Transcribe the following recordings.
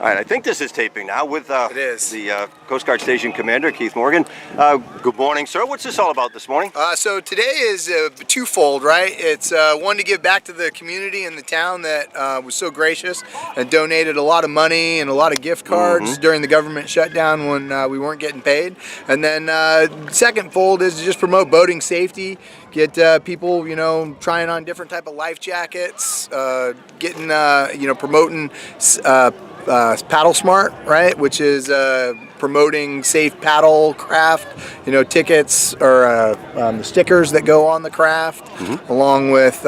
All right, I think this is taping now with It is. the Coast Guard Station Commander, Keith Morgan. Good morning, sir. What's this all about this morning? So today is twofold, right? It's one to give back to the community and the town that was so gracious and donated a lot of money and a lot of gift cards during the government shutdown when we weren't getting paid. And then second fold is to just promote boating safety, get people, trying on different type of life jackets, getting, promoting Paddle Smart, right, which is promoting safe paddle craft, tickets or the stickers that go on the craft, along with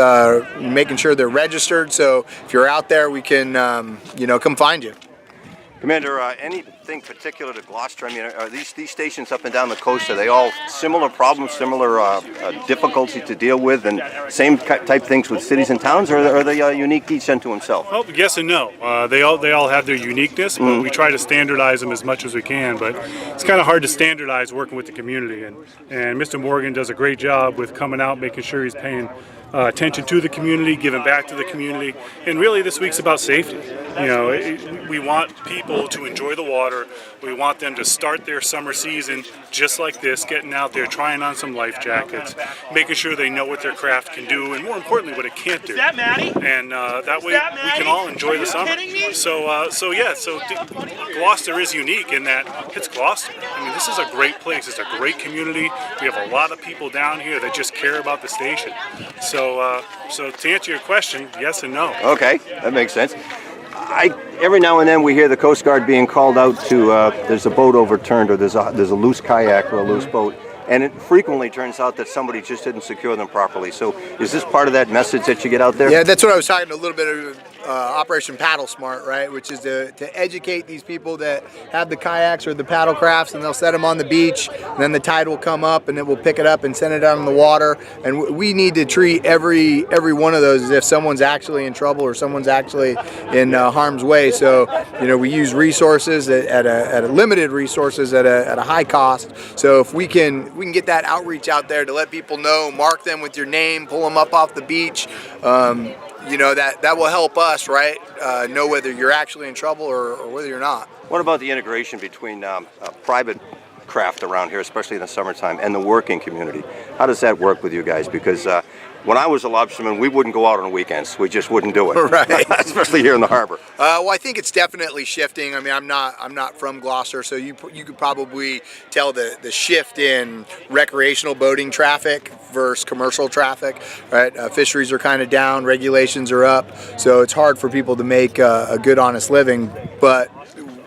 making sure they're registered. So if you're out there, we can, come find you. Commander, anything particular to Gloucester? I mean, are these stations up and down the coast, are they all similar problems, similar difficulty to deal with, and same type things with cities and towns, or are they unique each unto himself? Well, yes and no. They all have their uniqueness, but we try to standardize them as much as we can. But it's kind of hard to standardize working with the community, and Mr. Morgan does a great job with coming out, making sure he's paying attention to the community, giving back to the community, and really this week's about safety. We want people to enjoy the water. We want them to start their summer season just like this, getting out there, trying on some life jackets, making sure they know what their craft can do, and more importantly, what it can't do. And that way we can all enjoy the summer. So Gloucester is unique in that it's Gloucester. I mean, this is a great place. It's a great community. We have a lot of people down here that just care about the station. So to answer your question, yes and no. Okay, that makes sense. Every now and then we hear the Coast Guard being called out to, there's a boat overturned, or there's a loose kayak or a loose boat, and it frequently turns out that somebody just didn't secure them properly. So is this part of that message that you get out there? Yeah, that's what I was talking a little bit of Operation Paddle Smart, right? Which is to educate these people that have the kayaks or the paddle crafts, and they'll set them on the beach, and then the tide will come up and it will pick it up and send it out in the water. And we need to treat every one of those as if someone's actually in trouble or someone's actually in harm's way. So we use resources at a limited resources at a high cost. So if we can get that outreach out there to let people know, mark them with your name, pull them up off the beach. That will help us, right? Know whether you're actually in trouble or whether you're not. What about the integration between private craft around here, especially in the summertime, and the working community? How does that work with you guys? Because when I was a lobsterman, we wouldn't go out on weekends. We just wouldn't do it, right? Especially here in the harbor. Well, I think it's definitely shifting. I mean, I'm not from Gloucester, so you could probably tell the shift in recreational boating traffic versus commercial traffic, right? Fisheries are kind of down, regulations are up, so it's hard for people to make a good, honest living. But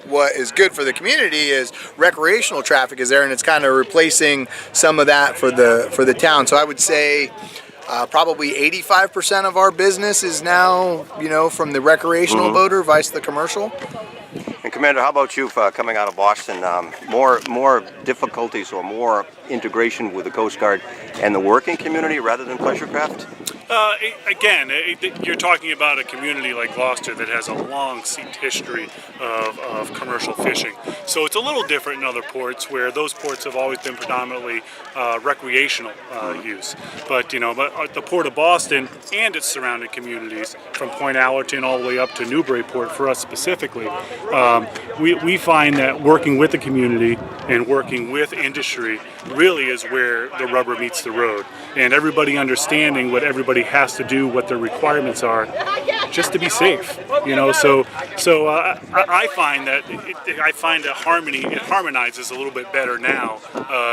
what is good for the community is recreational traffic is there, and it's kind of replacing some of that for the town. So I would say probably 85% of our business is now, from the recreational boater vice the commercial. And Commander, how about you coming out of Boston? More difficulties or more integration with the Coast Guard and the working community rather than pleasure craft? Again, you're talking about a community like Gloucester that has a long-seated history of commercial fishing. So it's a little different in other ports where those ports have always been predominantly recreational use. But the Port of Boston and its surrounding communities, from Point Allerton all the way up to Newburyport for us specifically, we find that working with the community and working with industry really is where the rubber meets the road. And everybody understanding what everybody has to do, what their requirements are, just to be safe. So I find that it harmonizes a little bit better now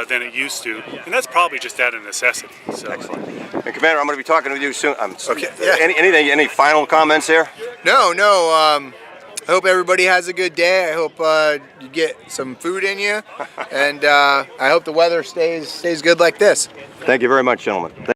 than it used to, and that's probably just out of necessity. So. Excellent. And Commander, I'm going to be talking with you soon. Okay. Yeah. Any final comments here? No. I hope everybody has a good day. I hope you get some food in you, and I hope the weather stays good like this. Thank you very much, gentlemen.